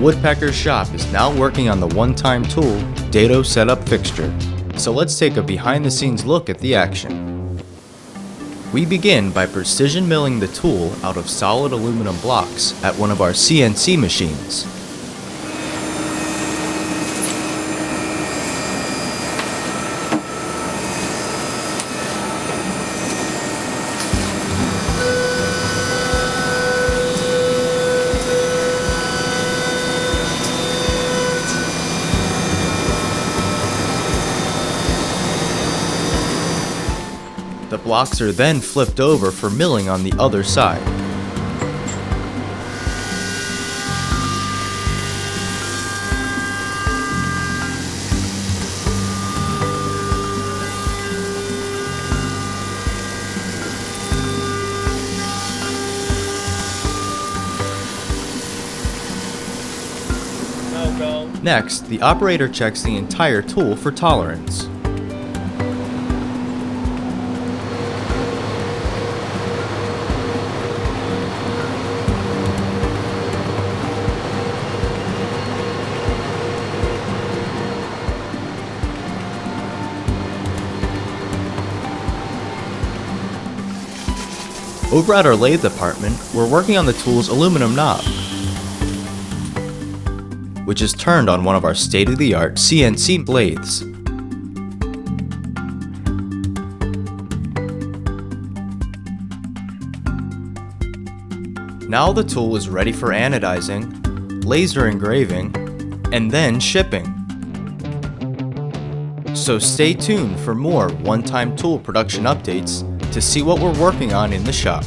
Woodpeckers shop is now working on the OneTIME Tool Dado Setup fixture. So let's take a behind-the-scenes look at the action. We begin by precision milling the tool out of solid aluminum blocks at one of our CNC machines. The blocks are then flipped over for milling on the other side. Next, the operator checks the entire tool for tolerance. Over at our lathe department, we're working on the tool's aluminum knob, which is turned on one of our state-of-the-art CNC lathes. Now the tool is ready for anodizing, laser engraving, and then shipping. So stay tuned for more OneTIME Tool production updates to see what we're working on in the shop.